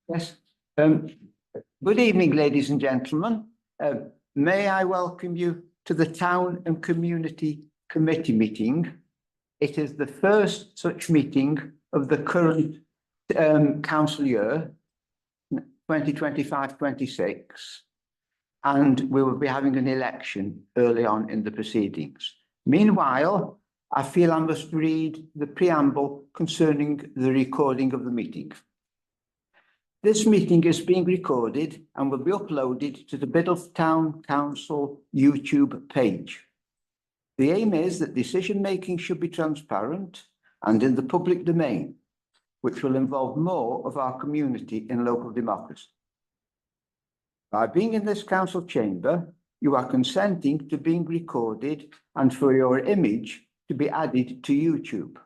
Yes. Good evening, ladies and gentlemen. May I welcome you to the Town and Community Committee meeting. It is the first such meeting of the current council year, 2025-26, and we will be having an election early on in the proceedings. Meanwhile, I feel I must read the preamble concerning the recording of the meeting. This meeting is being recorded and will be uploaded to the Biddulph Town Council YouTube page. The aim is that decision-making should be transparent and in the public domain, which will involve more of our community in local democracy. By being in this council chamber, you are consenting to being recorded and for your image to be added to YouTube.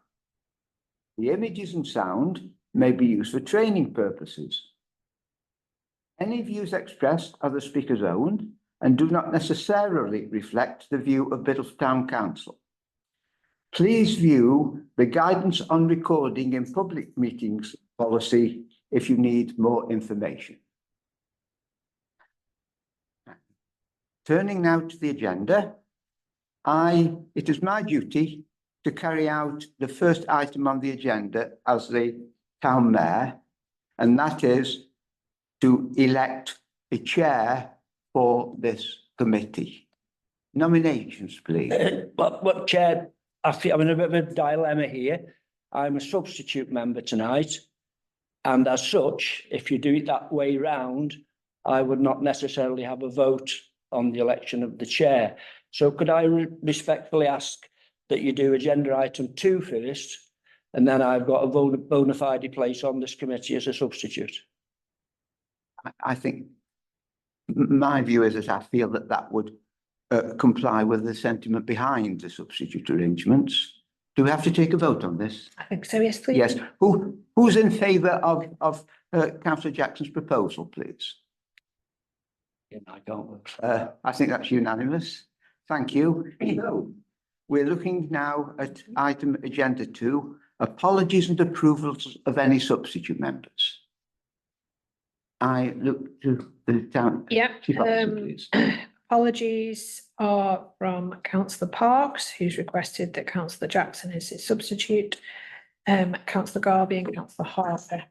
The images and sound may be used for training purposes. Any views expressed are the speaker's own and do not necessarily reflect the view of Biddulph Town Council. Please view the guidance on recording in public meetings policy if you need more information. Turning now to the agenda, it is my duty to carry out the first item on the agenda as the town mayor, and that is to elect a chair for this committee. Nominations, please. What chair? I'm in a bit of a dilemma here. I'm a substitute member tonight, and as such, if you do it that way round, I would not necessarily have a vote on the election of the chair. So could I respectfully ask that you do agenda item 2 first, and then I've got a bona fide place on this committee as a substitute? I think my view is that I feel that that would comply with the sentiment behind the substitute arrangements. Do we have to take a vote on this? I think so, yes, please. Yes. Who's in favour of Councillor Jackson's proposal, please? I don't. I think that's unanimous. Thank you. So, we're looking now at item agenda 2, apologies and approvals of any substitute members. I look to the town. Yeah. Chief Officer, please. Apologies are from Councillor Parks, who's requested that Councillor Jackson is his substitute, Councillor Garvey and Councillor Harper.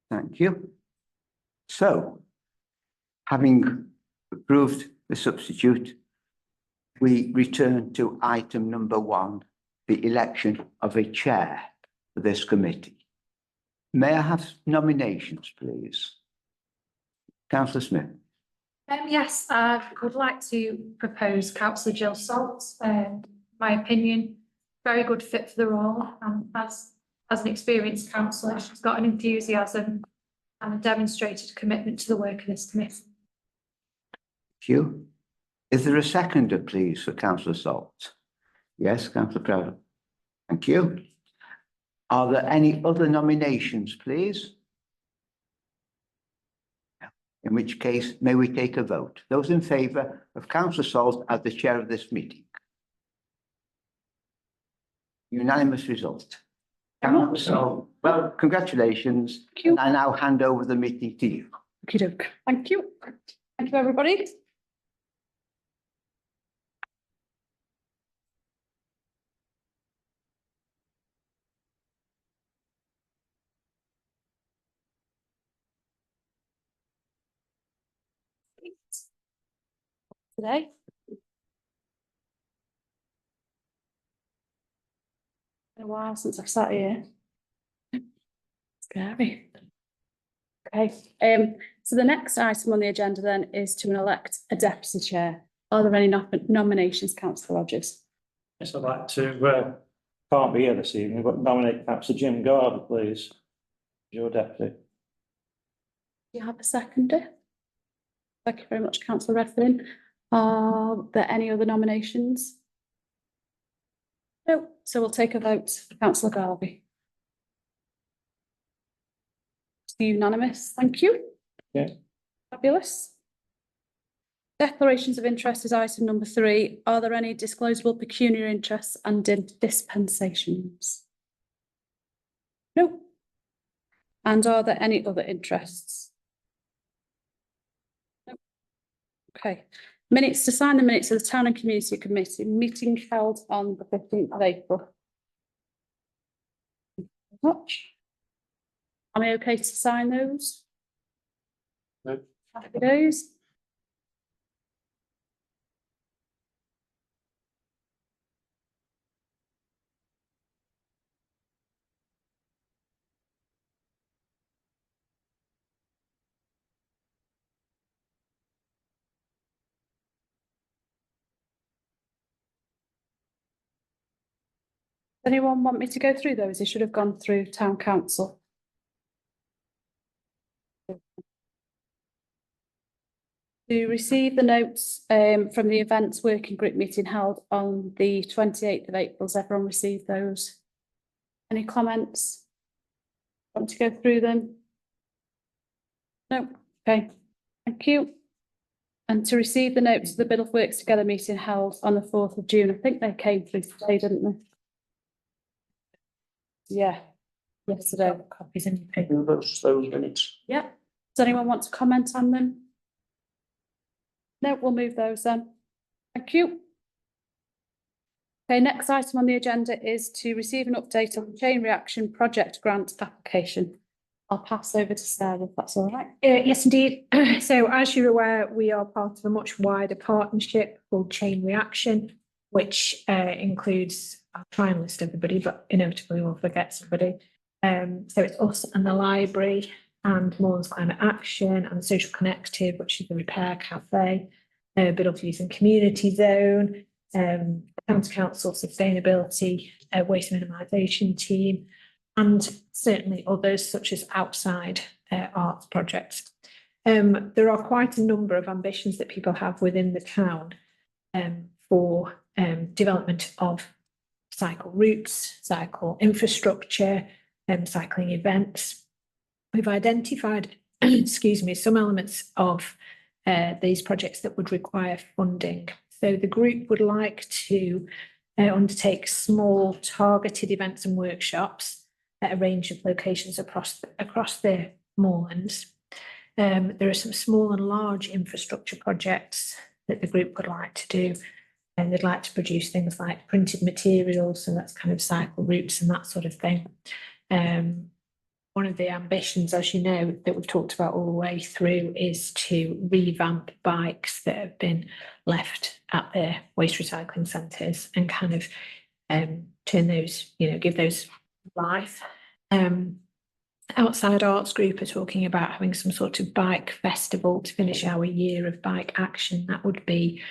Thank you. So, having approved the substitute, we return to item number 1, the election of a chair for this committee. May I have nominations, please? Councillor Smith. Yes, I would like to propose Councillor Jill Salt. My opinion, very good fit for the role, and as an experienced councillor, she's got an enthusiasm and a demonstrated commitment to the work of this committee. Thank you. Is there a seconder, please, for Councillor Salt? Yes, Councillor Prowler. Thank you. Are there any other nominations, please? In which case, may we take a vote? Those in favour of Councillor Salt as the chair of this meeting? Unanimous result. Councillor Salt, well, congratulations. Thank you. I now hand over the meeting to you. Thank you. Thank you, everybody. Today. Been a while since I've sat here. Scary. Okay, so the next item on the agenda then is to elect a deputy chair. Are there any nominations, Councillor Rogers? Yes, I'd like to, can't be here this evening, but nominate Councillor Jim Garvey, please, your deputy. Do you have a seconder? Thank you very much, Councillor Redfern. Are there any other nominations? No, so we'll take a vote for Councillor Garvey. It's unanimous, thank you. Yeah. Fabulous. Declarations of interest is item number 3. Are there any disclosable pecuniary interests and dispensations? No. And are there any other interests? No. Okay. Minutes to sign the minutes of the Town and Community Committee meeting held on the 15th of April. Much. Am I okay to sign those? No. Happy days. Anyone want me to go through those? They should have gone through Town Council. To receive the notes from the events working group meeting held on the 28th of April. Has everyone received those? Any comments? Want to go through them? No. Okay. Thank you. And to receive the notes of the Bill of Works Together meeting held on the 4th of June. I think they came through today, didn't they? Yeah. Yesterday. Copies in your paper. Those minutes. Yeah. Does anyone want to comment on them? No, we'll move those then. Thank you. Okay, next item on the agenda is to receive an update on the Chain Reaction Project Grant application. I'll pass over to Sarah if that's all right. Yes, indeed. So as you're aware, we are part of a much wider partnership called Chain Reaction, which includes, I'll try and list everybody, but inevitably we'll forget somebody. So it's us and the library and Moorlands Climate Action and the Social Connective, which is the Repair Cafe, Biddlefields and Community Zone, County Council Sustainability, Waste Minimisation Team, and certainly others such as outside arts projects. There are quite a number of ambitions that people have within the town for development of cycle routes, cycle infrastructure, cycling events. We've identified, excuse me, some elements of these projects that would require funding. So the group would like to undertake small targeted events and workshops at a range of locations across the moorlands. There are some small and large infrastructure projects that the group would like to do. And they'd like to produce things like printed materials, so that's kind of cycle routes and that sort of thing. One of the ambitions, as you know, that we've talked about all the way through is to revamp bikes that have been left at their waste recycling centres and kind of turn those, give those life. Outside Arts Group are talking about having some sort of bike festival to finish our year of bike action. That would be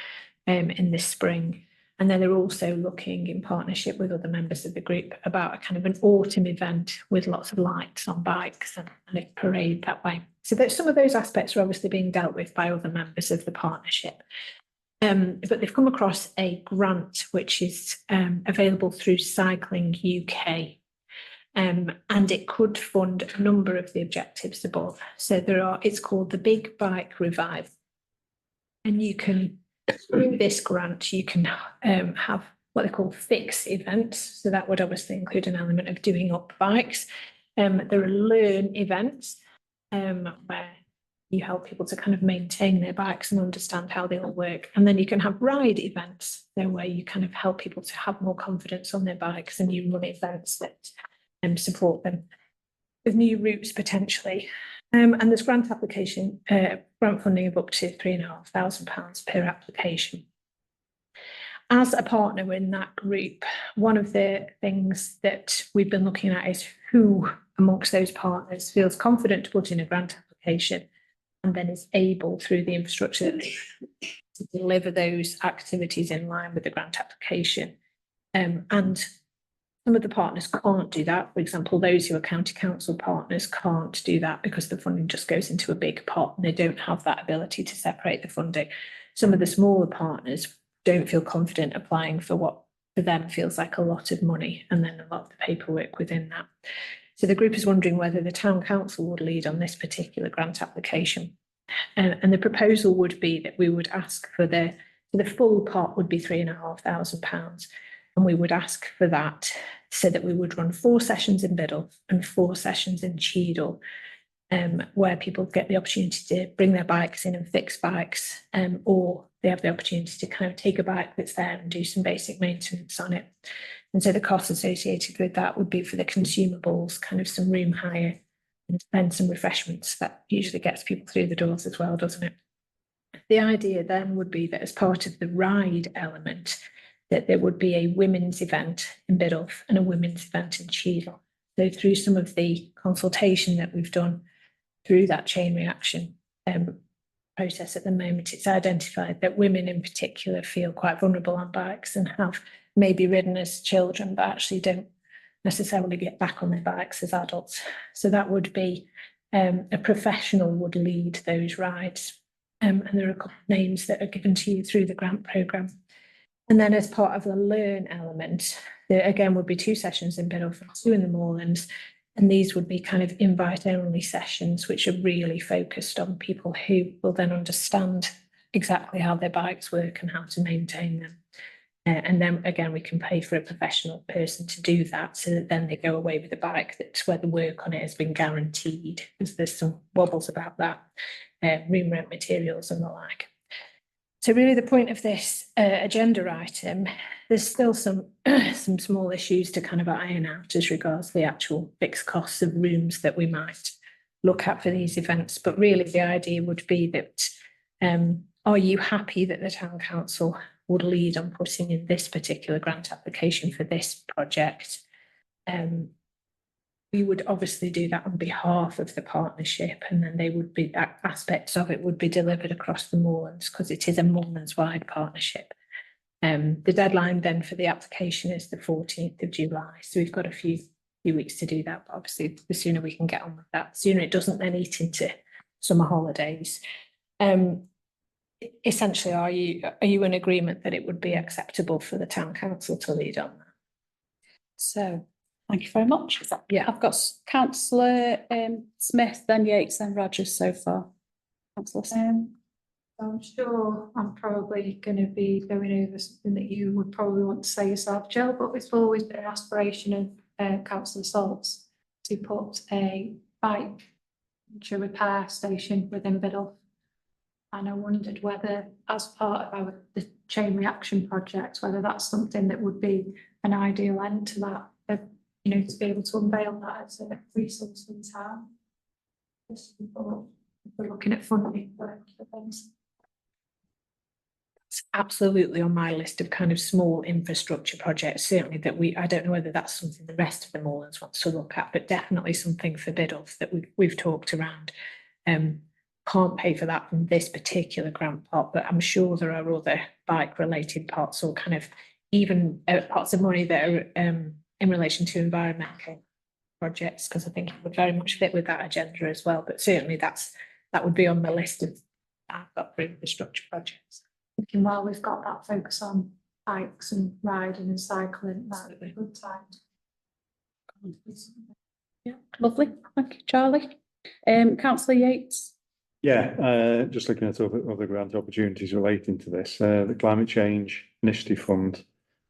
in the spring. And then they're also looking in partnership with other members of the group about a kind of an autumn event with lots of lights on bikes and a parade that way. So that some of those aspects are obviously being dealt with by other members of the partnership. But they've come across a grant which is available through Cycling UK. And it could fund a number of the objectives above. So it's called the Big Bike Revive. And you can, through this grant, you can have what they call fix events. So that would obviously include an element of doing up bikes. There are learn events where you help people to kind of maintain their bikes and understand how they all work. And then you can have ride events, so where you kind of help people to have more confidence on their bikes, and you run events that support them with new routes potentially. And there's grant application, grant funding of up to £3,500 per application. As a partner in that group, one of the things that we've been looking at is who amongst those partners feels confident to put in a grant application and then is able through the infrastructure to deliver those activities in line with the grant application. And some of the partners can't do that. For example, those who are county council partners can't do that because the funding just goes into a big pot and they don't have that ability to separate the funding. Some of the smaller partners don't feel confident applying for what for them feels like a lot of money and then a lot of the paperwork within that. So the group is wondering whether the town council would lead on this particular grant application. And the proposal would be that we would ask for the full pot would be £3,500. And we would ask for that so that we would run 4 sessions in Biddulph and 4 sessions in Cheadle, where people get the opportunity to bring their bikes in and fix bikes, or they have the opportunity to kind of take a bike that's there and do some basic maintenance on it. And so the costs associated with that would be for the consumables, kind of some room hire, and then some refreshments. That usually gets people through the doors as well, doesn't it? The idea then would be that as part of the ride element, that there would be a women's event in Biddulph and a women's event in Cheadle. So through some of the consultation that we've done through that chain reaction process at the moment, it's identified that women in particular feel quite vulnerable on bikes and have maybe ridden as children, but actually don't necessarily get back on their bikes as adults. So that would be a professional would lead those rides. And there are a couple of names that are given to you through the grant programme. And then as part of the learn element, there again would be 2 sessions in Biddulph and 2 in the Moorlands. And these would be kind of invite-only sessions, which are really focused on people who will then understand exactly how their bikes work and how to maintain them. And then again, we can pay for a professional person to do that, so that then they go away with a bike that's where the work on it has been guaranteed, because there's some wobbles about that, room rent materials and the like. So really the point of this agenda item, there's still some small issues to kind of iron out as regards the actual fixed costs of rooms that we might look at for these events. But really the idea would be that, are you happy that the town council would lead on putting in this particular grant application for this project? We would obviously do that on behalf of the partnership, and then they would be, aspects of it would be delivered across the Moorlands, because it is a Moorlands-wide partnership. The deadline then for the application is the 14th of July. So we've got a few weeks to do that, but obviously the sooner we can get on with that, the sooner it doesn't then eat into summer holidays. Essentially, are you in agreement that it would be acceptable for the town council to lead on that? So, thank you very much. Yeah. I've got Councillor Smith, then Yates, then Rogers so far. Councillor Smith. I'm sure I'm probably going to be going over something that you would probably want to say yourself, Jill, but it's always been an aspiration of Councillor Salt's to put a bike repair station within Biddulph. And I wondered whether, as part of the chain reaction project, whether that's something that would be an ideal end to that, you know, to be able to unveil that as a resource in town. Just for looking at funding for things. It's absolutely on my list of kind of small infrastructure projects, certainly that I don't know whether that's something the rest of the Moorlands wants to look at, but definitely something for Biddulph that we've talked around. Can't pay for that from this particular grant pot, but I'm sure there are other bike related pots, or kind of even pots of money that are in relation to environmental projects, because I think it would very much fit with that agenda as well. But certainly that would be on my list of I've got for infrastructure projects. Thinking while we've got that focus on bikes and riding and cycling, that would be a good time. Yeah, lovely. Thank you, Charlie. Councillor Yates. Yeah, just looking at other grant opportunities relating to this, the Climate Change Initiative Fund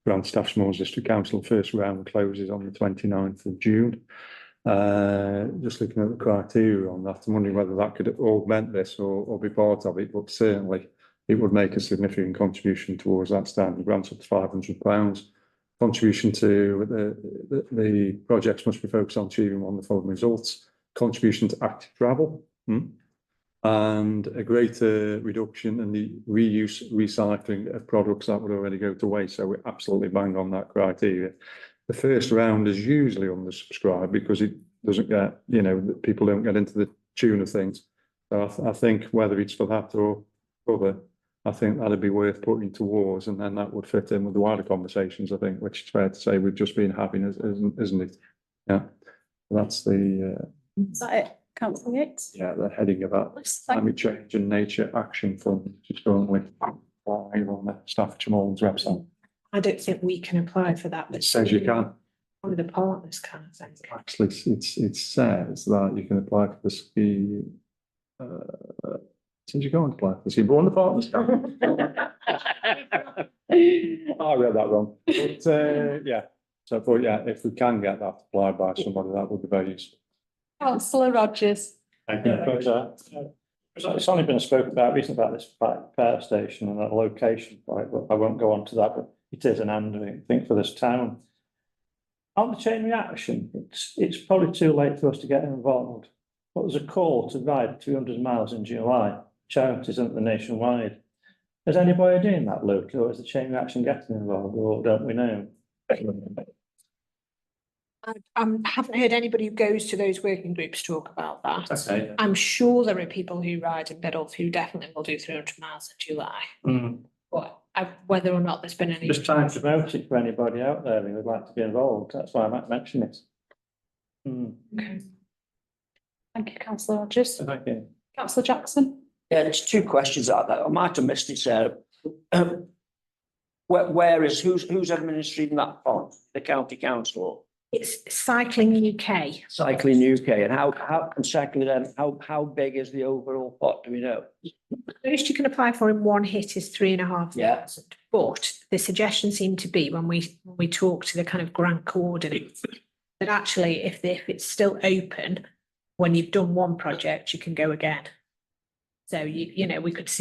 grant staff Smalls District Council first round closes on the 29th of June. Just looking at the criteria on that, I'm wondering whether that could augment this or be part of it, but certainly it would make a significant contribution towards that standard grant up to £500. Contribution to the projects must be focused on achieving one of the following results: contribution to active travel, and a greater reduction in the recycling of products that would already go to waste. So we're absolutely bang on that criteria. The first round is usually undersubscribed because it doesn't get, people don't get into the tune of things. So I think whether it's for that or other, I think that'd be worth putting towards, and then that would fit in with the wider conversations, I think, which is fair to say we've just been having, isn't it? Yeah, that's the... Is that it? Councillor Yates? Yeah, the heading of that Climate Change and Nature Action Fund, which is currently on the Staffordshire Moorlands website. I don't think we can apply for that, but It says you can. one of the partners can, I think. Actually, it says that you can apply for the scheme. It says you can't apply for the scheme, but one of the partners can. I read that wrong. But, yeah. So, but yeah, if we can get that applied by somebody, that would be very useful. Councillor Rogers. Thank you. It's only been spoken about recently about this fire station and that location, right? But I won't go on to that, but it is an andering thing for this town. On the chain reaction, it's probably too late for us to get involved. But there's a call to ride 200 miles in July. Charities isn't the nationwide. Is anybody doing that, Luke, or is the chain reaction getting involved, or don't we know? I haven't heard anybody who goes to those working groups talk about that. Okay. I'm sure there are people who ride in Biddulph who definitely will do 300 miles in July. But whether or not there's been any. Just trying to promote it for anybody out there who would like to be involved. That's why I might mention it. Okay. Thank you, councillor Rogers. Thank you. Councillor Jackson. Yeah, there's two questions out there. I might have missed it, Sarah. Who's administering that part? The county council? It's Cycling UK. Cycling UK, and how big is the overall pot? Do we know? Most you can apply for in one hit is 3,500. Yeah. But the suggestion seemed to be when we talked to the kind of grant coordinator that actually if it's still open, when you've done one project, you can go again. So you know, we could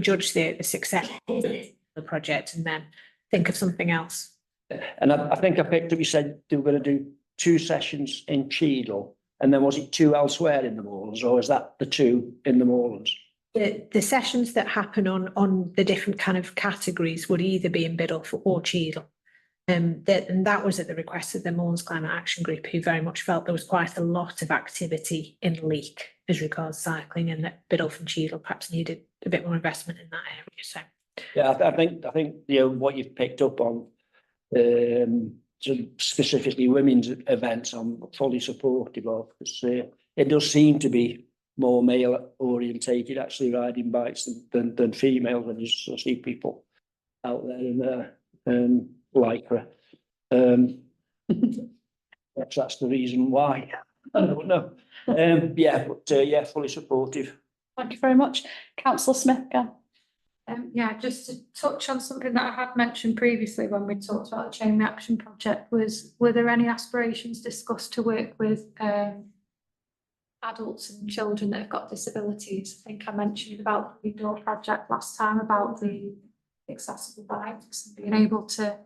judge the success of the project and then think of something else. And I think I picked up, you said they were going to do 2 sessions in Cheadle, and then was it 2 elsewhere in the Moorlands, or is that the 2 in the Moorlands? The sessions that happen on the different kind of categories would either be in Biddulph or Cheadle. And that was at the request of the Moorlands Climate Action Group, who very much felt there was quite a lot of activity in Leek as regards cycling, and that Biddulph and Cheadle perhaps needed a bit more investment in that area. So Yeah, I think you know what you've picked up on, sort of specifically women's events, I'm fully supportive of, because it does seem to be more male orientated actually riding bikes than females, when you sort of see people out there in their lycra. Perhaps that's the reason why. I don't know. Yeah, but yeah, fully supportive. Thank you very much. Councillor Smith again. Yeah, just to touch on something that I had mentioned previously when we talked about the chain reaction project were there any aspirations discussed to work with adults and children that have got disabilities? I think I mentioned about the door project last time about the accessible bikes and being able to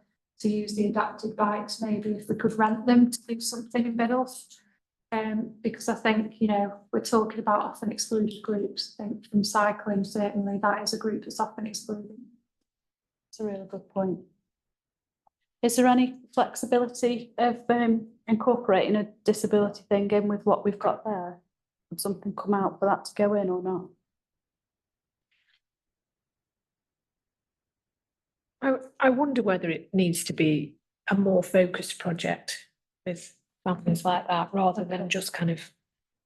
use the adapted bikes, maybe if we could rent them to do something in Biddulph. Because I think, you know, we're talking about often excluded groups. I think from cycling, certainly that is a group that's often excluded. That's a really good point. Is there any flexibility of incorporating a disability thing in with what we've got there? Would something come out for that to go in or not? I wonder whether it needs to be a more focused project with families like that, rather than just kind of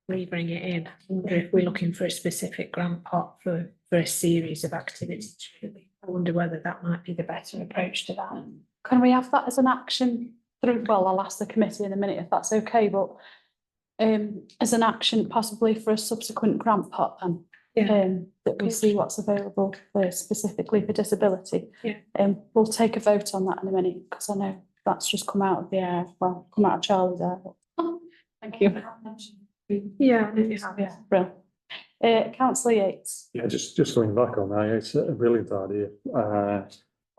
bring it in. I wonder if we're looking for a specific grant pot for a series of activities, really. I wonder whether that might be the better approach to that. Can we have that as an action through, well, I'll ask the committee in a minute if that's okay, but as an action possibly for a subsequent grant pot then? Yeah. That we see what's available for specifically for disability. Yeah. We'll take a vote on that in a minute, because I know that's just come out of the air, well, come out of Charlie's air. Thank you. Yeah, Yeah, brilliant. Councillor Yates. Yeah, just going back on that, it's a brilliant idea. I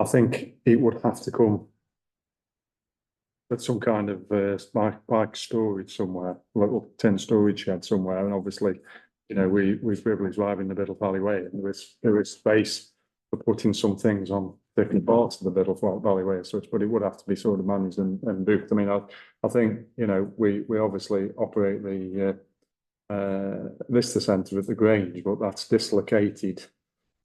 think it would have to come with some kind of bike storage somewhere, little tin storage shed somewhere, and obviously, you know, we've privileged driving the Biddulph Valley and there is space for putting some things on different parts of the Biddulph Valley Way as such, but it would have to be sort of managed and booked. I mean, I think, you know, we obviously operate the visitor centre at the Grange, but that's dislocated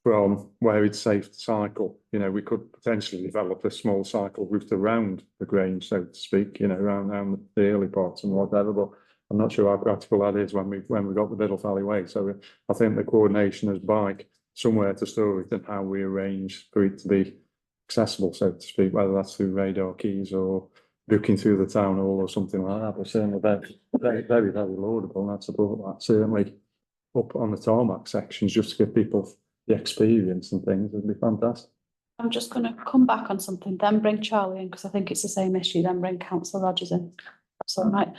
from where it's safe to cycle. You know, we could potentially develop a small cycle route around the Grange, so to speak, you know, around the early parts and whatever, but I'm not sure how practical that is when we got the Biddulph Valley Way. So I think the coordination as bike, somewhere to store it, and how we arrange for it to be accessible, so to speak, whether that's through radar keys or booking through the town hall or something like that, but certainly very laudable, and I'd support that. Certainly up on the tarmac sections, just to give people the experience and things, would be fantastic. I'm just going to come back on something, then bring Charlie in, because I think it's the same issue, then bring Councillor Rogers in. That's all right.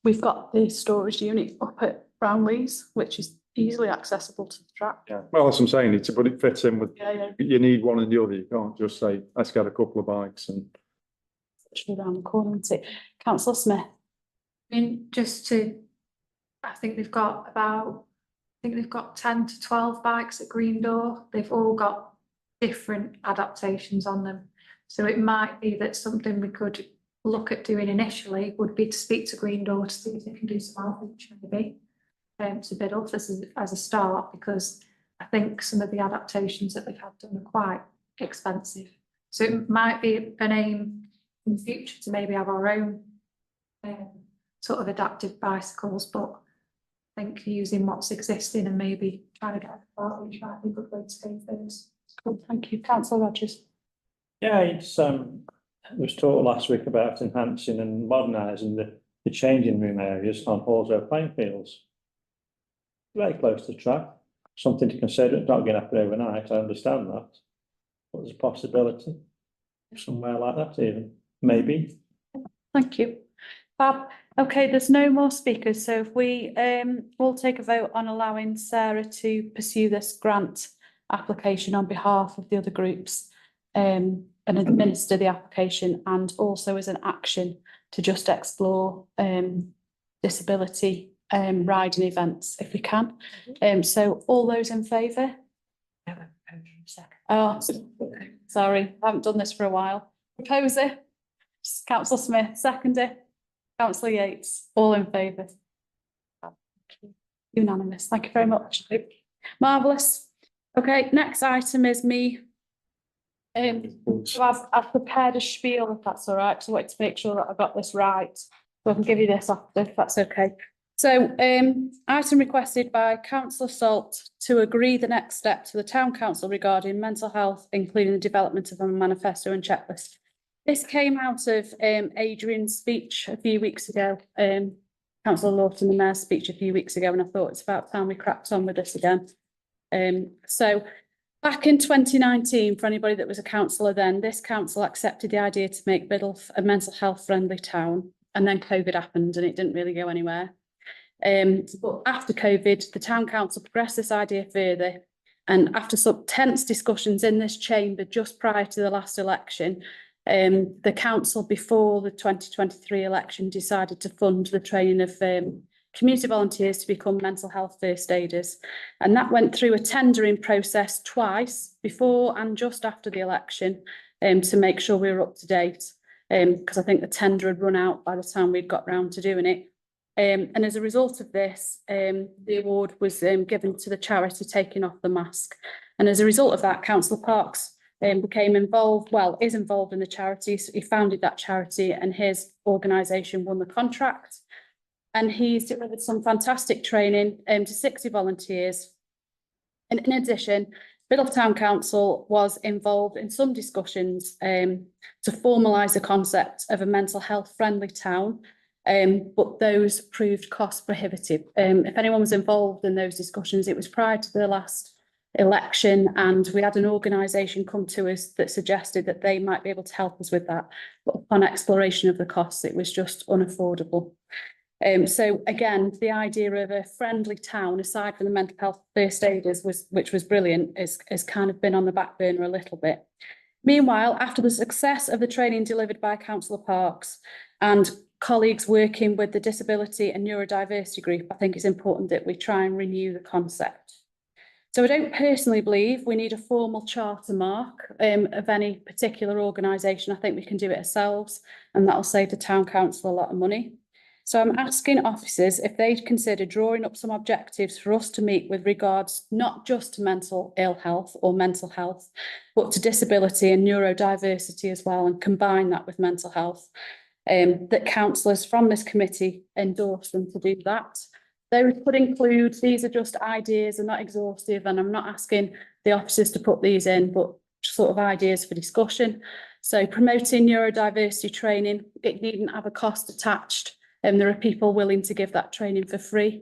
We've got the storage unit up at Brownlees, which is easily accessible to the track. Yeah, well, as I'm saying, but it fits in with, Yeah. you need one and the other. You can't just say, let's get a couple of bikes and. Literally around the corner, isn't it? Councillor Smith. I mean, I think they've got 10 to 12 bikes at Green Door. They've all got different adaptations on them. So it might be that something we could look at doing initially would be to speak to Green Door to see if they can do some outreach maybe, to bid off this as a start, because I think some of the adaptations that they've had done are quite expensive. So it might be an aim in the future to maybe have our own sort of adaptive bicycles, but I think using what's existing and maybe trying to get outreach might be a good way to go first. Cool, thank you. Councillor Rogers. Yeah, it was talked last week about enhancing and modernising the changing room areas on Hallswell playing fields. Very close to the track, something to consider. It's not going to happen overnight, I understand that. But there's a possibility somewhere like that even, maybe. Thank you. Fab. Okay, there's no more speakers, so if we will take a vote on allowing Sarah to pursue this grant application on behalf of the other groups and administer the application, and also as an action to just explore disability riding events if we can. So all those in favour? Oh, sorry, I haven't done this for a while. Proposer, Councillor Smith, seconder, Councillor Yates, all in favour. Unanimous, thank you very much. Marvellous. Okay, next item is me. So I've prepared a spiel, if that's all right, so I wanted to make sure that I got this right. So I can give you this after, if that's okay. So item requested by Councillor Salt to agree the next step to the Town Council regarding mental health, including the development of a manifesto and checklist. This came out of Adrian's speech a few weeks ago, Councillor Lawton, the Mayor's speech a few weeks ago, and I thought it's about time we cracked on with this again. So back in 2019, for anybody that was a councillor then, this council accepted the idea to make Biddulph a mental health friendly town, and then COVID happened and it didn't really go anywhere. But after COVID, the Town Council progressed this idea further, and after some tense discussions in this chamber just prior to the last election, the council before the 2023 election decided to fund the training of community volunteers to become mental health first aiders, and that went through a tendering process twice, before and just after the election, to make sure we were up to date, because I think the tender had run out by the time we'd got round to doing it. And as a result of this, the award was given to the charity Taking Off the Mask, and as a result of that, Councillor Parks became involved, well, is involved in the charity. So he founded that charity and his organisation won the contract. And he's delivered some fantastic training to 60 volunteers. And in addition, Biddulph Town Council was involved in some discussions to formalise the concept of a mental health friendly town, but those proved cost prohibitive. If anyone was involved in those discussions, it was prior to the last election, and we had an organisation come to us that suggested that they might be able to help us with that. But upon exploration of the costs, it was just unaffordable. So again, the idea of a friendly town, aside from the mental health first aiders, which was brilliant, is kind of been on the back burner a little bit. Meanwhile, after the success of the training delivered by Councillor Parks and colleagues working with the Disability and Neurodiversity Group, I think it's important that we try and renew the concept. So I don't personally believe we need a formal charter mark of any particular organisation. I think we can do it ourselves, and that'll save the Town Council a lot of money. So I'm asking officers if they'd consider drawing up some objectives for us to meet with regards not just to mental ill health or mental health, but to disability and neurodiversity as well, and combine that with mental health. That councillors from this committee endorse them to do that. They could include, these are just ideas and not exhaustive, and I'm not asking the officers to put these in, but sort of ideas for discussion. So promoting neurodiversity training, it needn't have a cost attached, and there are people willing to give that training for free.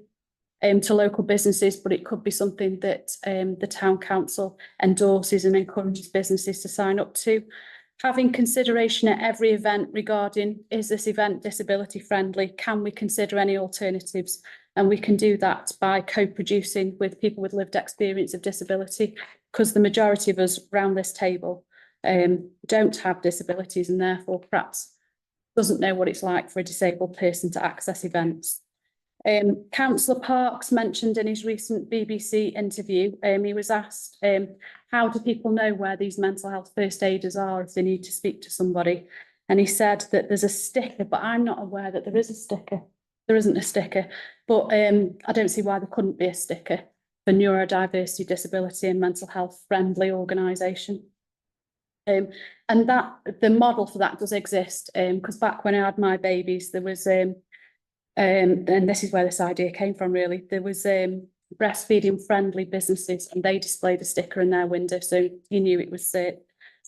to local businesses, but it could be something that the town council endorses and encourages businesses to sign up to. Having consideration at every event regarding, is this event disability friendly? Can we consider any alternatives? And we can do that by co-producing with people with lived experience of disability, because the majority of us around this table don't have disabilities and therefore perhaps doesn't know what it's like for a disabled person to access events. Councillor Parks mentioned in his recent BBC interview, he was asked, how do people know where these mental health first aiders are if they need to speak to somebody? And he said that there's a sticker, but I'm not aware that there is a sticker. There isn't a sticker, but I don't see why there couldn't be a sticker for neurodiversity, disability and mental health friendly organisation. And that the model for that does exist, because back when I had my babies, there was and this is where this idea came from really, there was breastfeeding friendly businesses and they displayed a sticker in their window, so you knew it was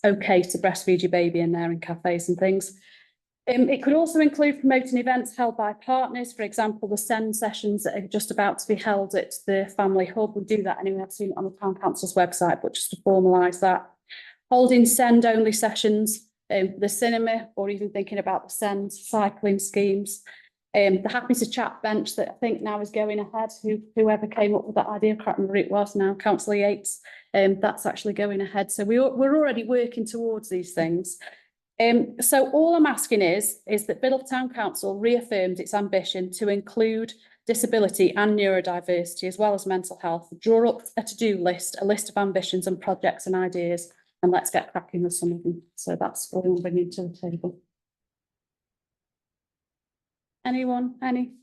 okay to breastfeed your baby in there in cafes and things. It could also include promoting events held by partners, for example the SEND sessions that are just about to be held at the Family Hub. We do that anyway, I've seen it on the Town Council's website, but just to formalise that. Holding SEND only sessions, the cinema, or even thinking about the SEND cycling schemes. The Happy to Chat bench that I think now is going ahead, whoever came up with that idea, I can't remember who it was now, Councillor Yates, that's actually going ahead. So we're already working towards these things. So all I'm asking is that Biddulph Town Council reaffirmed its ambition to include disability and neurodiversity as well as mental health, draw up a to-do list, a list of ambitions and projects and ideas, and let's get cracking with some of them. So that's all I'm bringing to the table. Anyone, any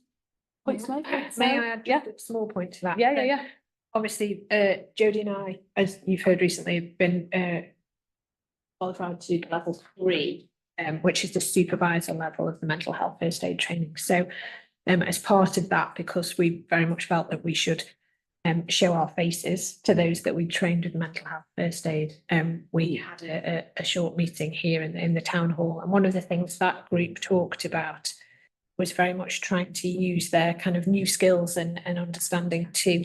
points made? May I add Yeah. just a small point to that? Yeah. Obviously, Jodie and I, as you've heard recently, have been qualified to level 3, which is the supervisor level of the mental health first aid training. So as part of that, because we very much felt that we should show our faces to those that we trained with mental health first aid, we had a short meeting here in the town hall. And one of the things that group talked about was very much trying to use their kind of new skills and understanding to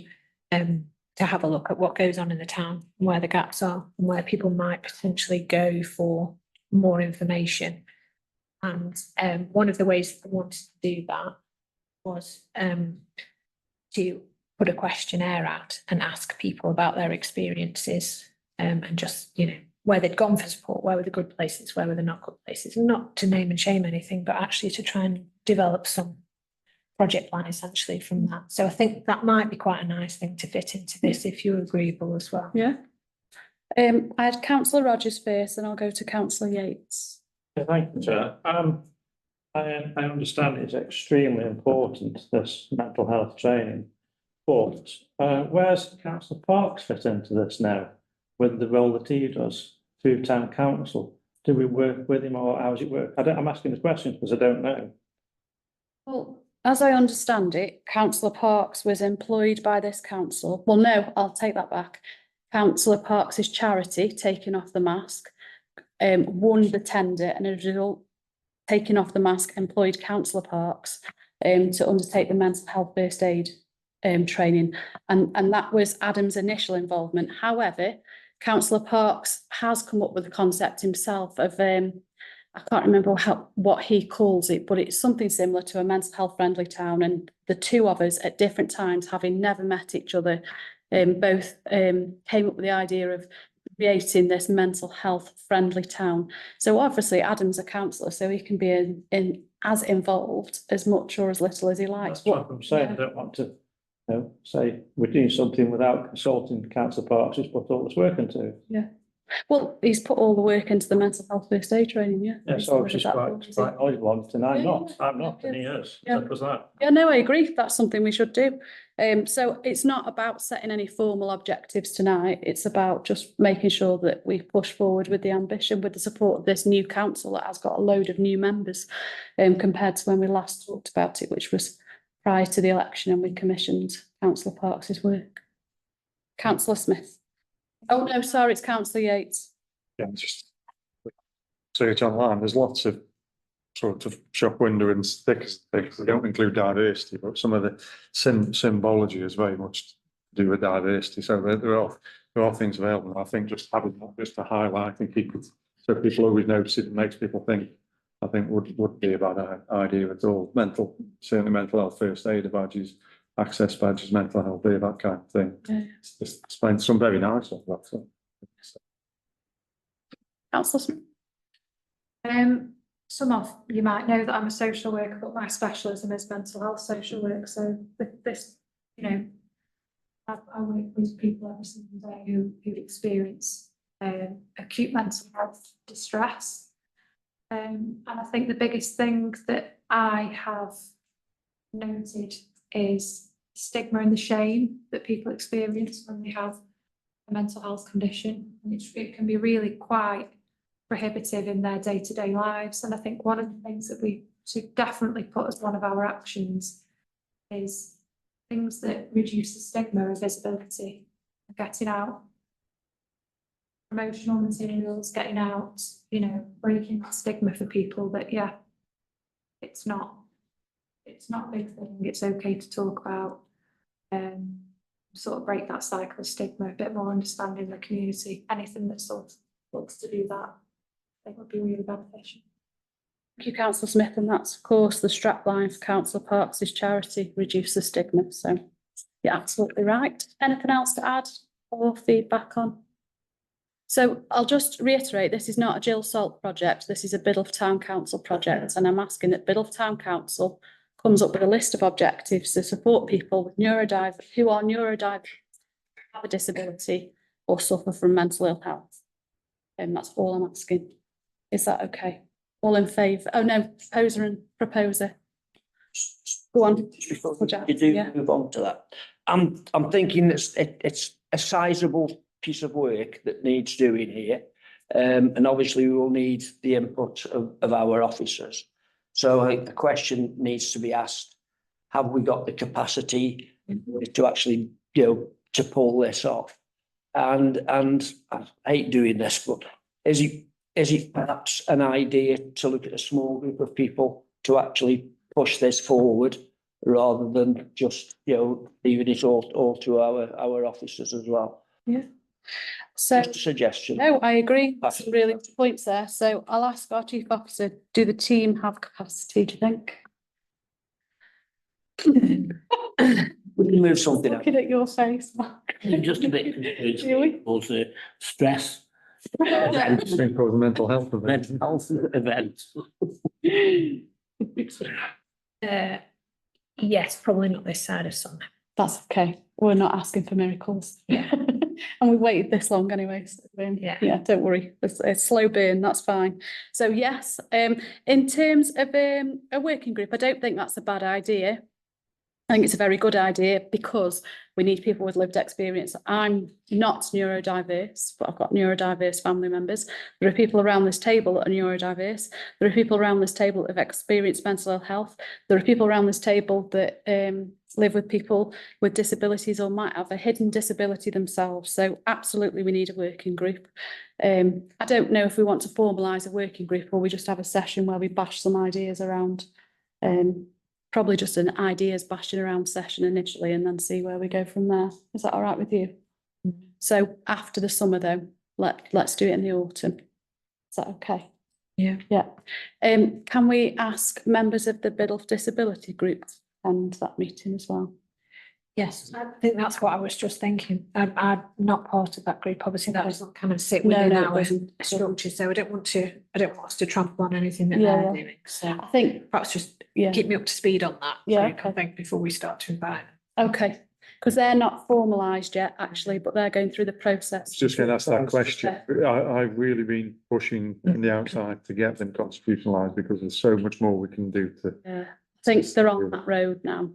have a look at what goes on in the town, where the gaps are, and where people might potentially go for more information. And one of the ways I wanted to do that was to put a questionnaire out and ask people about their experiences, and just, you know, where they'd gone for support, where were the good places, where were the not good places, not to name and shame anything, but actually to try and develop some project plan essentially from that. So I think that might be quite a nice thing to fit into this, if you're agreeable as well. Yeah. I had Councillor Rogers first, and I'll go to Councillor Yates. Yeah, thank you, Chair. I understand it's extremely important, this mental health training, but where's Councillor Parks fit into this now, with the role that he does through Town Council? Do we work with him, or how does it work? I'm asking the question because I don't know. Well, as I understand it, Councillor Parks was employed by this council. Well, no, I'll take that back. Councillor Parks's charity, Taking Off the Mask, won the tender, and as a result, Taking Off the Mask employed Councillor Parks to undertake the mental health first aid training, and that was Adam's initial involvement. However, Councillor Parks has come up with the concept himself of I can't remember what he calls it, but it's something similar to a mental health friendly town, and the two of us at different times, having never met each other, both came up with the idea of creating this mental health friendly town. So obviously Adam's a councillor, so he can be as involved as much or as little as he likes. That's what I'm saying. I don't want to say we're doing something without consulting Councillor Parks, who's put all this work into. Yeah. Well, he's put all the work into the mental health first aid training, yeah. Yeah, so obviously quite knowledgeable on it, and I'm not, and he is. Yeah. Simple as that. Yeah, no, I agree. That's something we should do. So it's not about setting any formal objectives tonight. It's about just making sure that we push forward with the ambition, with the support of this new council that has got a load of new members, compared to when we last talked about it, which was prior to the election, and we commissioned Councillor Parks's work. Councillor Smith. Oh, no, sorry, it's Councillor Yates. Yeah, just search online. There's lots of sort of shop window and stickers. They don't include diversity, but some of the symbology is very much to do with diversity. So there are things available. And I think just having that just to highlight and keep it so people always notice it and makes people think, I think would be a bad idea at all. Certainly mental health first aid badges, access badges, mental health day, that kind of thing. Yeah. It's explained some very nice stuff. That's it. Councillor Smith. Some of you might know that I'm a social worker, but my specialism is mental health social work. So this, you know, I work with people every single day who experience acute mental health distress. And I think the biggest thing that I have noted is stigma and the shame that people experience when they have a mental health condition. And it can be really quite prohibitive in their day-to-day lives. And I think one of the things that we should definitely put as one of our actions is things that reduce the stigma of visibility, getting out promotional materials, getting out, you know, breaking that stigma for people that, yeah, it's not a big thing, it's okay to talk about, sort of break that cycle of stigma, a bit more understanding in the community. Anything that sort of looks to do that, I think would be really beneficial. Thank you, Councillor Smith, and that's of course the strapline for Council Parks' charity, reduce the stigma. So you're absolutely right. Anything else to add or feedback on? So I'll just reiterate, this is not a Jill Salt project, this is a Biddulph Town Council project, and I'm asking that Biddulph Town Council comes up with a list of objectives to support people with neurodiverse, have a disability or suffer from mental ill health. And that's all I'm asking. Is that okay? All in favour? Oh no, proposer. Go on. Just before Jack, you do yeah. move on to that, I'm thinking it's a sizable piece of work that needs doing here, and obviously we will need the input of our officers. So I think the question needs to be asked: have we got the capacity to actually, you know, to pull this off? And I hate doing this, but is it perhaps an idea to look at a small group of people to actually push this forward, rather than just, you know, leaving it all to our officers as well? Yeah. So, Just a suggestion. no, I agree. That's some really good points there. So I'll ask our chief officer, do the team have capacity, do you think? We can move something out. Looking at your face, Mark. Just a bit confused. Really? Also, stress. It's been called a mental health event. Mental health events. Yes, probably not this side of summer. That's okay. We're not asking for miracles. Yeah. And we waited this long anyway. So, Yeah. don't worry. It's a slow burn, that's fine. So yes, in terms of a working group, I don't think that's a bad idea. I think it's a very good idea because we need people with lived experience. I'm not neurodiverse, but I've got neurodiverse family members. There are people around this table that are neurodiverse. There are people around this table that have experienced mental ill health. There are people around this table that live with people with disabilities or might have a hidden disability themselves. So absolutely we need a working group. I don't know if we want to formalise a working group or we just have a session where we bash some ideas around. Probably just an ideas bashing around session initially and then see where we go from there. Is that all right with you? So after the summer though, let's do it in the autumn. Is that okay? Yeah. Yeah. Can we ask members of the Biddulph Disability Group to attend that meeting as well? Yes, I think that's what I was just thinking. I'm not part of that group. Obviously, that doesn't kind of sit No, within no, it our doesn't. structure. So I don't want us to trample on anything that Yeah, they're yeah. doing. So I think, perhaps just yeah. keep me up to speed on that. Yeah, I think before we start to invite. Okay, because they're not formalised yet, actually, but they're going through the process. Just going to ask that question. I've really been pushing from the outside to get them constitutionalised because there's so much more we can do to. Yeah, I think they're on that road now.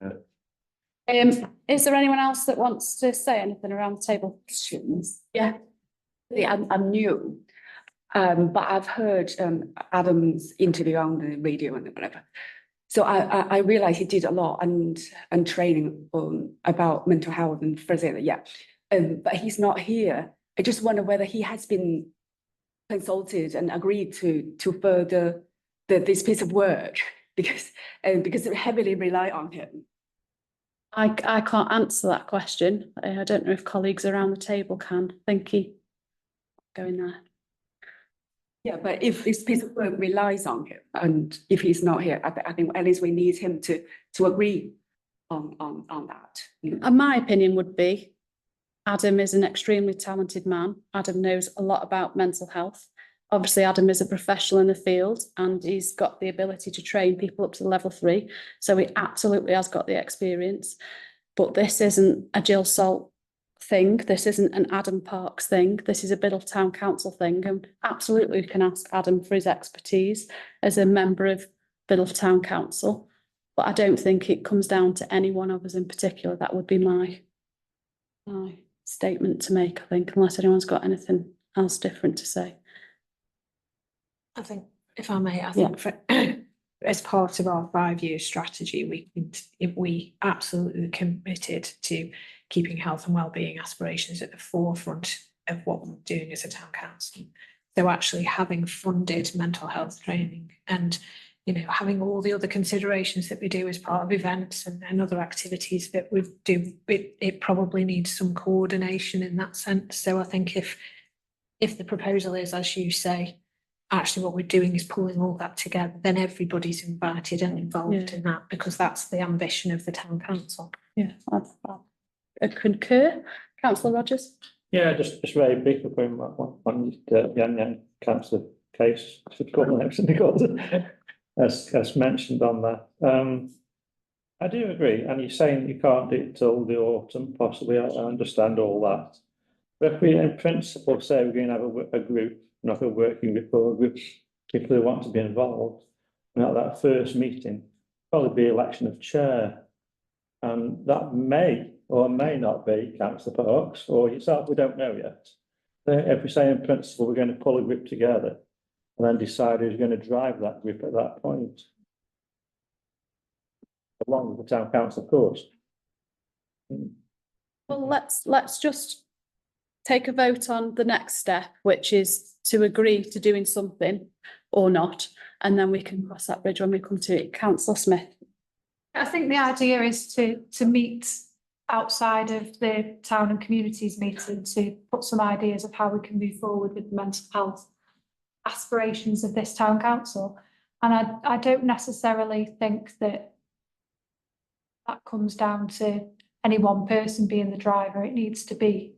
Yeah. Is there anyone else that wants to say anything around the table? Yeah. I'm new, but I've heard Adam's interview on the radio and whatever. So I realized he did a lot and training about mental health and physical, yeah. But he's not here. I just wonder whether he has been consulted and agreed to further this piece of work because we heavily rely on him. I can't answer that question. I don't know if colleagues around the table can. Thank you. Going there. Yeah, but if this piece of work relies on him, and if he's not here, I think at least we need him to agree on that. And my opinion would be, Adam is an extremely talented man. Adam knows a lot about mental health. Obviously, Adam is a professional in the field and he's got the ability to train people up to level 3. So he absolutely has got the experience. But this isn't a Jill Salt thing. This isn't an Adam Parks thing. This is a Biddle Town Council thing. And absolutely we can ask Adam for his expertise as a member of Biddle Town Council. But I don't think it comes down to any one of us in particular. That would be my statement to make, I think, unless anyone's got anything else different to say. I think, if I may, I think as part of our 5-year strategy, we absolutely committed to keeping health and wellbeing aspirations at the forefront of what we're doing as a town council. So actually having funded mental health training and, you know, having all the other considerations that we do as part of events and other activities that we do, it probably needs some coordination in that sense. So I think if the proposal is, as you say, actually what we're doing is pulling all that together, then everybody's invited and involved in that, because that's the ambition of the town council. Yeah, I concur. Councillor Rogers? Yeah, just very briefly on the cancer case, as mentioned on that. I do agree, and you're saying that you can't do it till the autumn, possibly. I understand all that. But if we, in principle, say we're going to have a group, not a working group, or a group of people who want to be involved, and at that first meeting, probably be election of chair, and that may or may not be Councillor Parks or yourself. We don't know yet. If we say in principle we're going to pull a group together and then decide who's going to drive that group at that point, along with the town council, of course. Well, let's just take a vote on the next step, which is to agree to doing something or not, and then we can cross that bridge when we come to it. Councillor Smith. I think the idea is to meet outside of the town and communities meeting to put some ideas of how we can move forward with the mental health aspirations of this town council. And I don't necessarily think that comes down to any one person being the driver. It needs to be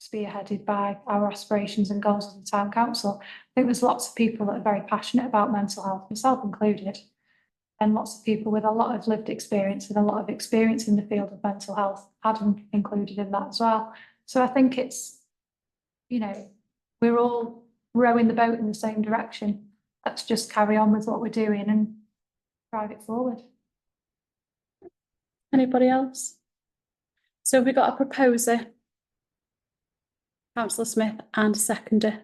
spearheaded by our aspirations and goals as a town council. I think there's lots of people that are very passionate about mental health, myself included, and lots of people with a lot of lived experience and a lot of experience in the field of mental health, Adam included in that as well. So I think it's, you know, we're all rowing the boat in the same direction. Let's just carry on with what we're doing and drive it forward. Anybody else? So we've got a proposer, Councillor Smith, and a seconder,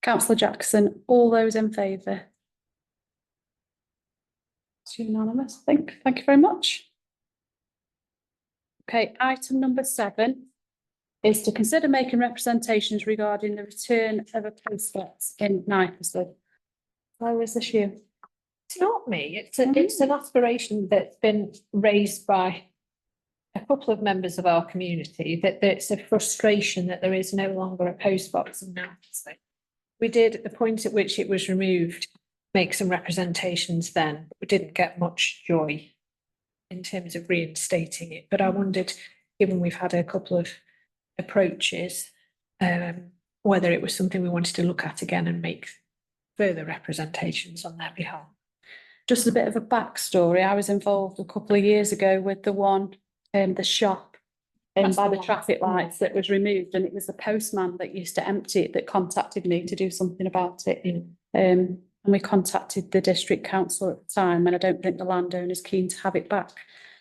Councillor Jackson. All those in favour? It's unanimous, I think. Thank you very much. Okay, item number 7 is to consider making representations regarding the return of a post box in Neighbourhood. Where is this you? It's not me. It's an aspiration that's been raised by a couple of members of our community, that it's a frustration that there is no longer a post box in Neighbourhood. We did, at the point at which it was removed, make some representations then, but we didn't get much joy in terms of reinstating it. But I wondered, given we've had a couple of approaches, whether it was something we wanted to look at again and make further representations on their behalf. Just a bit of a backstory. I was involved a couple of years ago with the one, the shop by the traffic lights that was removed, and it was the postman that used to empty it that contacted me to do something about it. And we contacted the district council at the time, and I don't think the landowner is keen to have it back.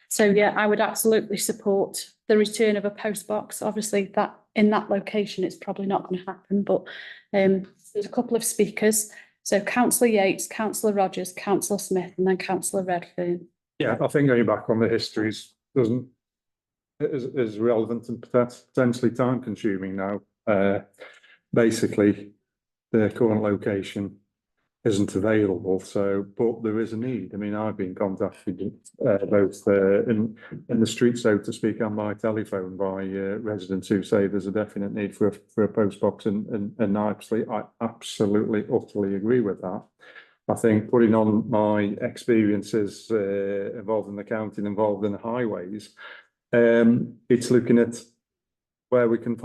So yeah, I would absolutely support the return of a post box. Obviously, that in that location, it's probably not going to happen, but there's a couple of speakers. So Councillor Yates, Councillor Rogers, Councillor Smith, and then Councillor Redfern. Yeah, I think going back on the histories is relevant and potentially time consuming now. Basically, the current location isn't available. So, but there is a need. I mean, I've been contacted both in the street, so to speak, and by telephone by residents who say there's a definite need for a post box in Knightsley. I absolutely, utterly agree with that. I think putting on my experiences involved in the county and involved in the highways, it's looking at where we can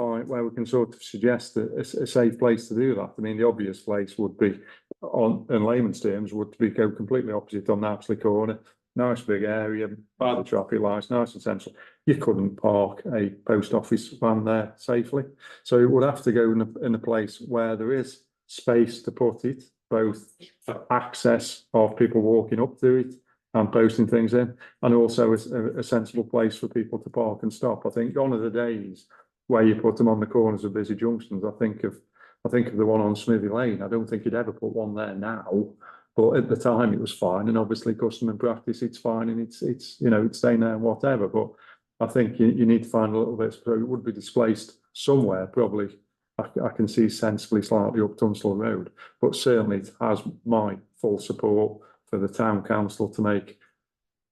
sort of suggest a safe place to do that. I mean, the obvious place would be, in layman's terms, would be go completely opposite on Knapsley Corner. Nice big area, by the traffic lights, nice and central. You couldn't park a post office van there safely. So it would have to go in a place where there is space to put it, both for access of people walking up to it and posting things in, and also a sensible place for people to park and stop. I think gone are the days where you put them on the corners of busy junctions. I think of the one on Smithy Lane. I don't think you'd ever put one there now, but at the time it was fine, and obviously custom and practice it's fine, and it's you know, it's staying there and whatever. But I think you need to find a little bit, so it would be displaced somewhere, probably. I can see sensibly slightly up Tunstall Road, but certainly it has my full support for the town council to make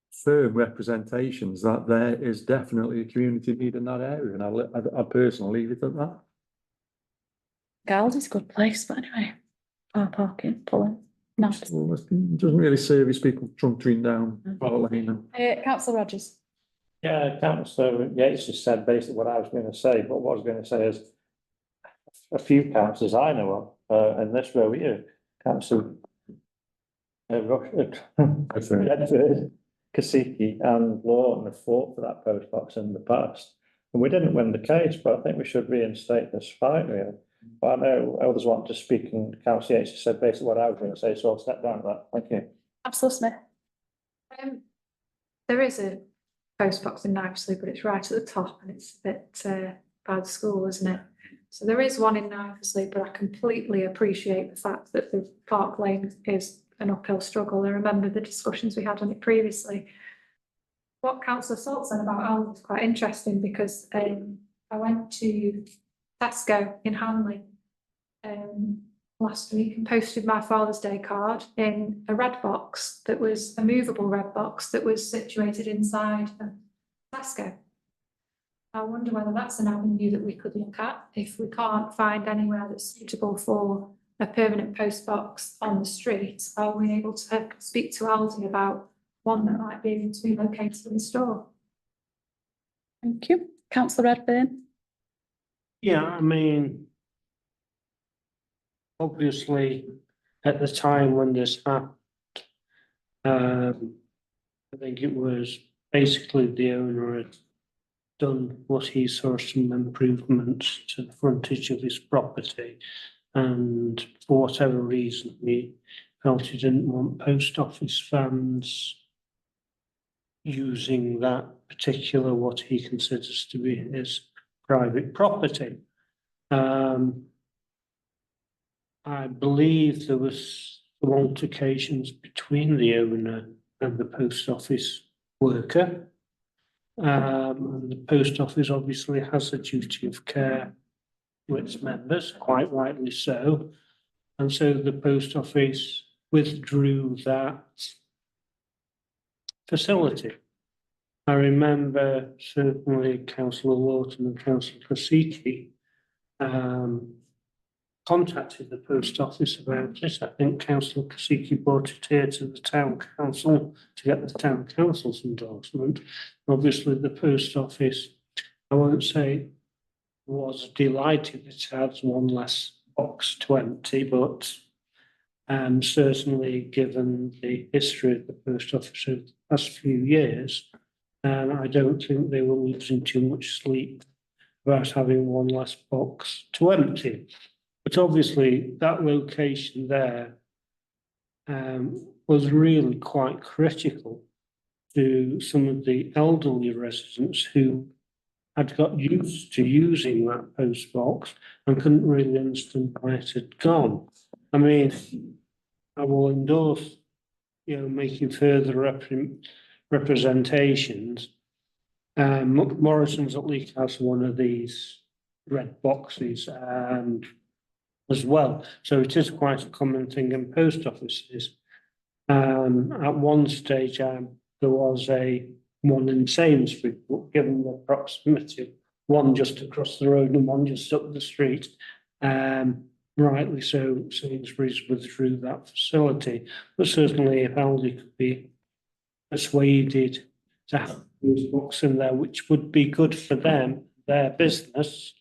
firm representations that there is definitely a community need in that area, and I personally leave it at that. Galdi's a good place, but anyway, car parking, pulling. Nice. Well, it doesn't really service people trundling down Park Lane. Councillor Rogers. Yeah, Councillor Yates just said basically what I was going to say, but what I was going to say is a few councillors I know of in this row here, Councillor Redford, Kasiki and Lawton have fought for that post box in the past. And we didn't win the case, but I think we should reinstate this fight really. But I know others want to speak, and Councillor Yates said basically what I was going to say, so I'll step down to that. Thank you. Councillor Smith. There is a post box in Knightsley, but it's right at the top and it's a bit by the school, isn't it? So there is one in Knightsley, but I completely appreciate the fact that the Park Lane is an uphill struggle. I remember the discussions we had on it previously. What Councillor Salt said about Alden was quite interesting, because I went to Tesco in Hanley last week and posted my Father's Day card in a red box that was a movable red box that was situated inside Tesco. I wonder whether that's an avenue that we could look at if we can't find anywhere that's suitable for a permanent post box on the street. Are we able to speak to Aldi about one that might be able to be located in the store? Thank you. Councillor Redburn. Yeah, I mean, obviously, at the time when this happened, I think it was basically the owner had done what he saw some improvements to the frontage of his property, and for whatever reason he felt he didn't want post office vans using that particular, what he considers to be his private property. I believe there was some altercations between the owner and the post office worker. And the post office obviously has a duty of care to its members, quite rightly so. And so the post office withdrew that facility. I remember certainly Councillor Lawton and Councillor Kasiki contacted the post office about this. I think Councillor Kasiki brought it here to the town council to get the town council's endorsement. Obviously, the post office, I won't say was delighted it had one less box to empty, but certainly given the history of the post office over the past few years, I don't think they were losing too much sleep about having one less box to empty. But obviously that location there was really quite critical to some of the elderly residents who had got used to using that post box and couldn't really understand why it had gone. I mean, I will endorse, making further representations. Morrison's at least has one of these red boxes, and as well. So it is quite a common thing in post offices. At one stage, there was one in Sainsbury, but given the proximity, one just across the road and one just up the street. Rightly so, Sainsbury's withdrew that facility, but certainly if Aldi could be persuaded to have those books in there, which would be good for them, their business,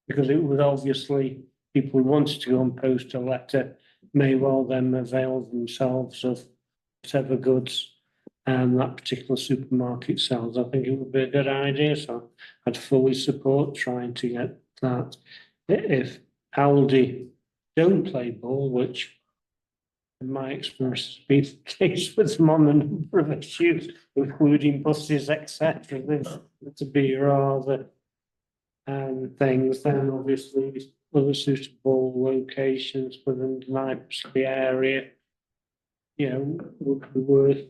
because it would obviously, people who wanted to go and post a letter may well then avail themselves of whatever goods that particular supermarket sells. I think it would be a good idea, so I'd fully support trying to get that. If Aldi don't play ball, which in my experience has been the case with them on a number of issues, including buses, etc., to be rather things, then obviously other suitable locations within the Knightsbridge area, you know, would be worth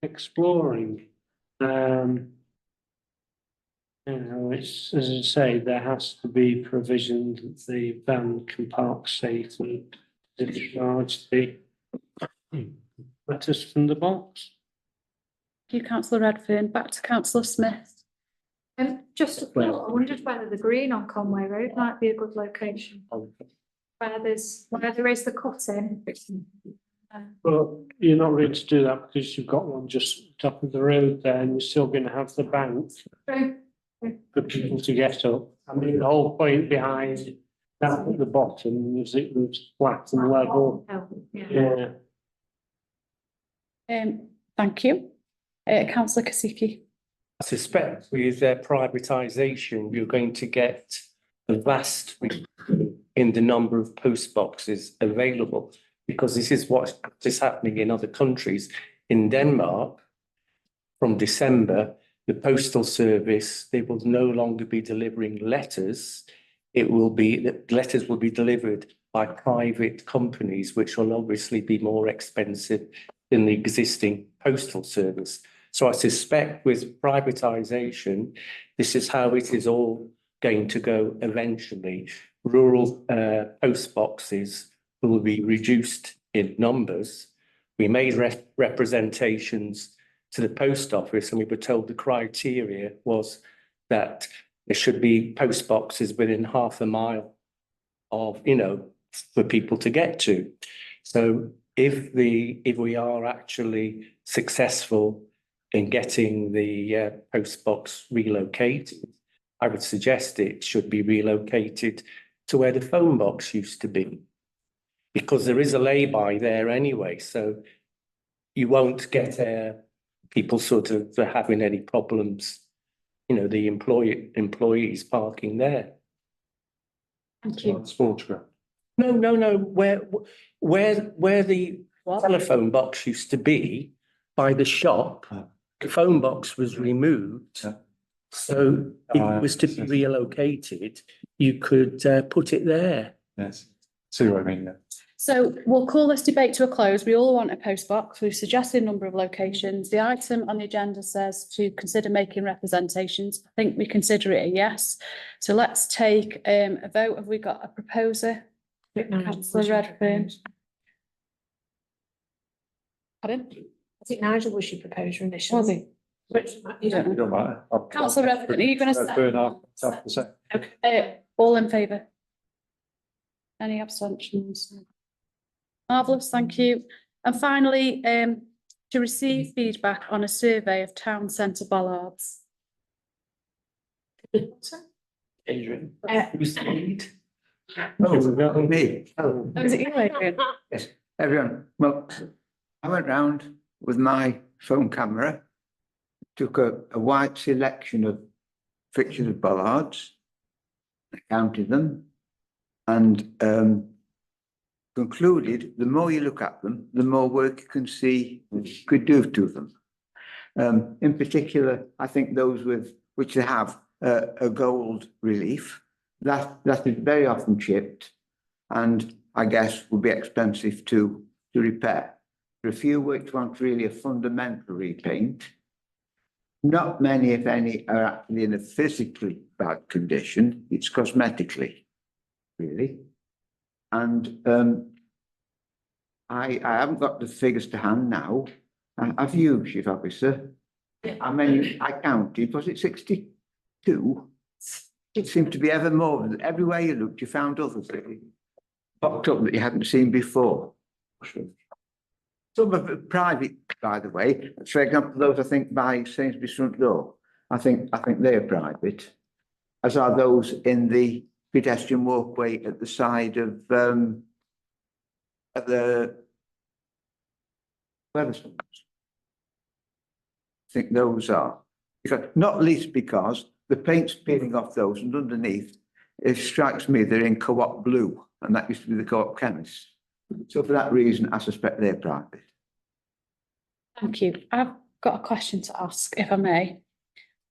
exploring. You know, it's, as I say, there has to be provision that the van can park safely, discharge the letters from the box. Thank you, Councillor Redfern. Back to Councillor Smith. Just a thought, I wondered whether the green on Conway Road might be a good location. Where there is the cutting. Well, you're not ready to do that because you've got one just top of the road there and you're still going to have the bank for people to get up. I mean, the whole point behind that at the bottom is it was flat and level. Yeah. Thank you. Councillor Kasiki. I suspect with privatisation, you're going to get a vast reduction in the number of post boxes available, because this is what is happening in other countries. In Denmark, from December, the postal service, they will no longer be delivering letters. The letters will be delivered by private companies, which will obviously be more expensive than the existing postal service. So I suspect with privatisation, this is how it is all going to go eventually. Rural post boxes will be reduced in numbers. We made representations to the post office and we were told the criteria was that there should be post boxes within half a mile of, you know, for people to get to. So if we are actually successful in getting the post box relocated, I would suggest it should be relocated to where the phone box used to be, because there is a lay-by there anyway, so you won't get people sort of having any problems, you know, the employees parking there. Thank you. Sports ground. No, where the telephone box used to be by the shop, the phone box was removed. So if it was to be relocated, you could put it there. Yes, see what I mean. Yeah. So we'll call this debate to a close. We all want a post box. We've suggested a number of locations. The item on the agenda says to consider making representations. I think we consider it a yes. So let's take a vote. Have we got a proposer? Councillor Redfern. Pardon? I think Nigel was your proposer initially. Was he? You don't know. It don't matter. Councillor Redfern, are you going to say? Okay. All in favour? Any abstentions? Marvellous, thank you. And finally, to receive feedback on a survey of town centre bollards. Adrian, who's the lead? Oh, me. Oh, is it you, Adrian? Yes, everyone. Well, I went round with my phone camera, took a wide selection of fixtures of bollards, I counted them, and concluded the more you look at them, the more work you can see could do to them. In particular, I think those which have a gold relief, that is very often chipped, and I guess would be expensive to repair. There are a few which want really a fundamental repaint. Not many, if any, are actually in a physically bad condition. It's cosmetically, really. And I haven't got the figures to hand now. Have you, Chief Officer? How many I counted? Was it 62? It seemed to be ever more. Everywhere you looked, you found others that popped up that you hadn't seen before. Some of it private, by the way. For example, those I think by Sainsbury's front door. I think they are private, as are those in the pedestrian walkway at the side of the Wetherspoons. I think those are, because not least because the paint's peeling off those, and underneath it strikes me they're in co-op blue, and that used to be the co-op chemist. So for that reason, I suspect they're private. Thank you. I've got a question to ask, if I may.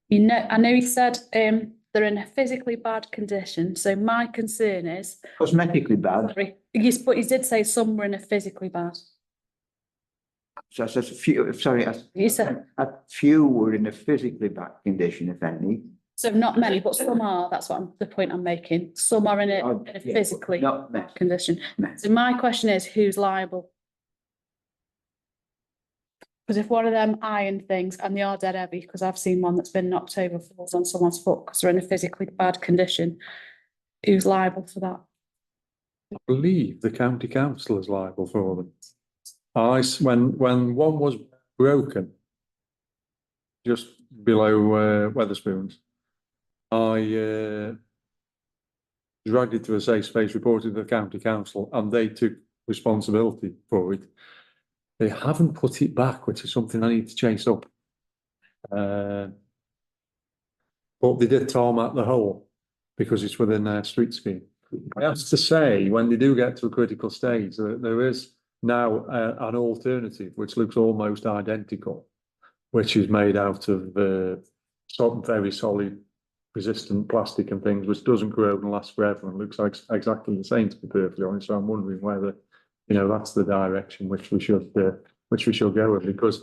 You know, I know you said they're in a physically bad condition. So my concern is, Cosmetically bad. sorry, yes, but you did say some were in a physically bad. So I said a few. Sorry, You said a few were in a physically bad condition, if any. so, not many, but some are. That's what the point I'm making. Some are in a Yeah, physically not many. condition. Many. So my question is, who's liable? Because if one of them iron things, and they are dead heavy, because I've seen one that's been knocked over, falls on someone's foot because they're in a physically bad condition, who's liable for that? I believe the county council is liable for them. When one was broken, just below Wetherspoons, I dragged it to a safe space, reported to the county council, and they took responsibility for it. They haven't put it back, which is something I need to chase up. But they did tarmac the hole because it's within their street scheme. I have to say, when they do get to a critical stage, there is now an alternative which looks almost identical, which is made out of very solid, resistant plastic and things, which doesn't grow and last forever and looks like exactly the same, to be perfectly honest. So I'm wondering whether, you know, that's the direction which we should go with, because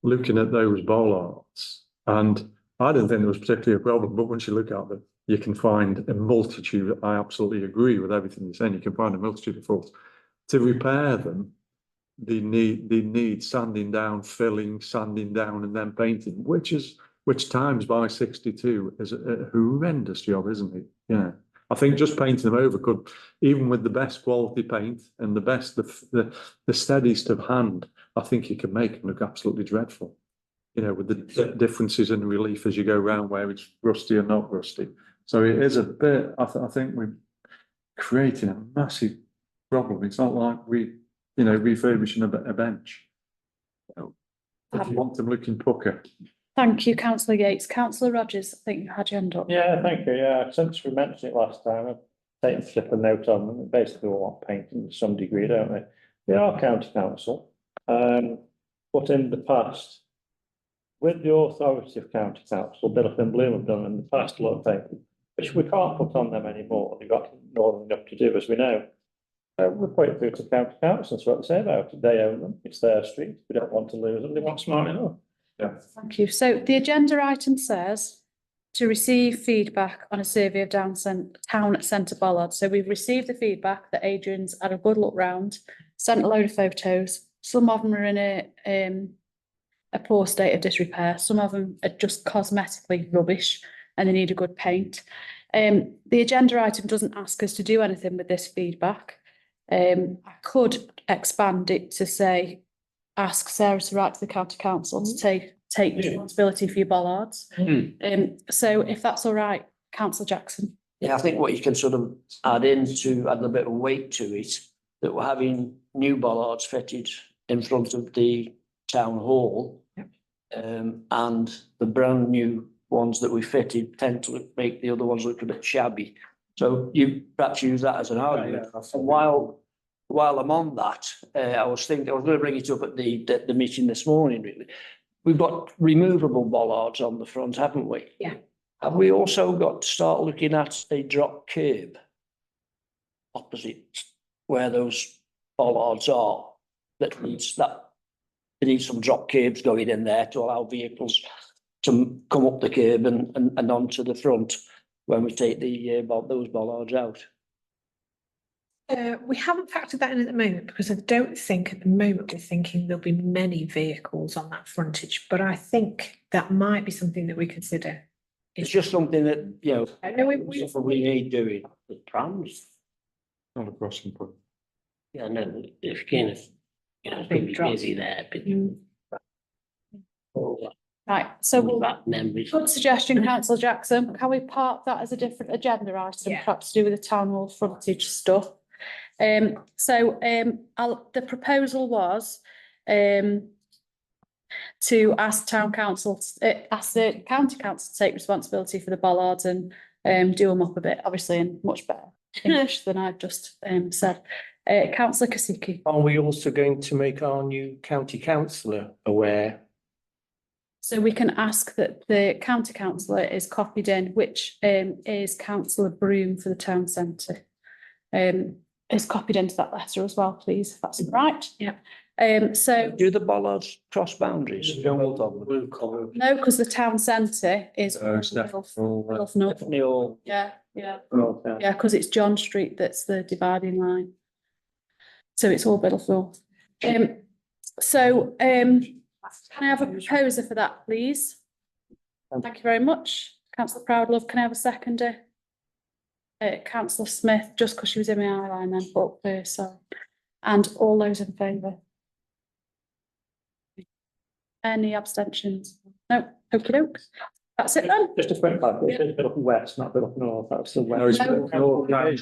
looking at those bollards, and I don't think there was particularly a problem, but once you look at them, you can find a multitude. I absolutely agree with everything you're saying. You can find a multitude of faults. To repair them, they need sanding down, filling, sanding down, and then painting, which times by 62 is a horrendous job, isn't it? Yeah. I think just painting them over could, even with the best quality paint and the steadiest of hand, I think you can make them look absolutely dreadful. You know, with the differences in relief as you go around, where it's rusty and not rusty. So it is a bit. I think we're creating a massive problem. It's not like refurbishing a bench. If you want them looking pucker. Thank you, Councillor Yates. Councillor Rogers, I think you had your hand up. Yeah, thank you. Yeah, since we mentioned it last time, I've taken a flip a note on them. Basically, all want painting to some degree, don't they? They are county council, but in the past, with the authority of county council, Bill and Bloom have done in the past a lot of painting, which we can't put on them anymore. They've got more than enough to do, as we know. We're quite through to county council. That's what they say about it. They own them. It's their street. We don't want to lose them. They want smart enough. Yeah. Thank you. So the agenda item says to receive feedback on a survey of town centre bollards. So we've received the feedback that Adrian's had a good look round, sent a load of photos. Some of them are in a poor state of disrepair. Some of them are just cosmetically rubbish and they need a good paint. The agenda item doesn't ask us to do anything with this feedback. I could expand it to say, ask Sarah to write to the county council to take responsibility for your bollards. So if that's all right, Councillor Jackson. Yeah, I think what you can sort of add a little bit of weight to it, that we're having new bollards fitted in front of the town hall. And the brand new ones that we fitted tend to make the other ones look a bit shabby. So you perhaps use that as an argument. And while I'm on that, I was going to bring it up at the meeting this morning, really. We've got removable bollards on the front, haven't we? Yeah. Have we also got to start looking at a drop curb opposite where those bollards are? That needs some drop curbs going in there to allow vehicles to come up the curb and onto the front when we take those bollards out. We haven't factored that in at the moment because I don't think at the moment we're thinking there'll be many vehicles on that frontage, but I think that might be something that we consider. It's just something that, you know, I know we we need doing. The trams, Not a crossing point. yeah, no, if again, if, you know, it's gonna be busy there, but. All Right, so that members. good suggestion, councillor Jackson. Can we park that as a different agenda item, Yeah. perhaps to do with the town hall frontage stuff? The proposal was to ask town council, ask the county council to take responsibility for the bollards and do them up a bit, obviously in much better English than I've just said. Councillor Kasicki. Are we also going to make our new county councillor aware? So we can ask that the county councillor is copied in, which is councillor Broom for the town centre. Is copied into that letter as well, please, if that's all right. Yeah. So Do the bollards cross boundaries? Blue collar. no, because the town centre is it's definitely Definitely all. Yeah, yeah, Okay. yeah, because it's John Street that's the dividing line. So it's all Biddulph. Can I have a proposer for that, please? Thank you very much. Councillor Proudlove, can I have a seconder? Councillor Smith, just because she was in my eye line then, but sorry. And all those in favour? Any abstentions? No, okey doke. That's it then. Just a quick clarification, it's a bit up west, not a bit up north, that's the No, it's west. No. No,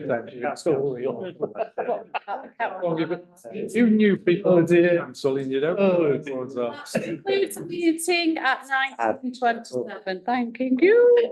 thank you. That's all. Well, you new people are there, cancelling, you don't. Concludes the meeting at 9:27. Thank you.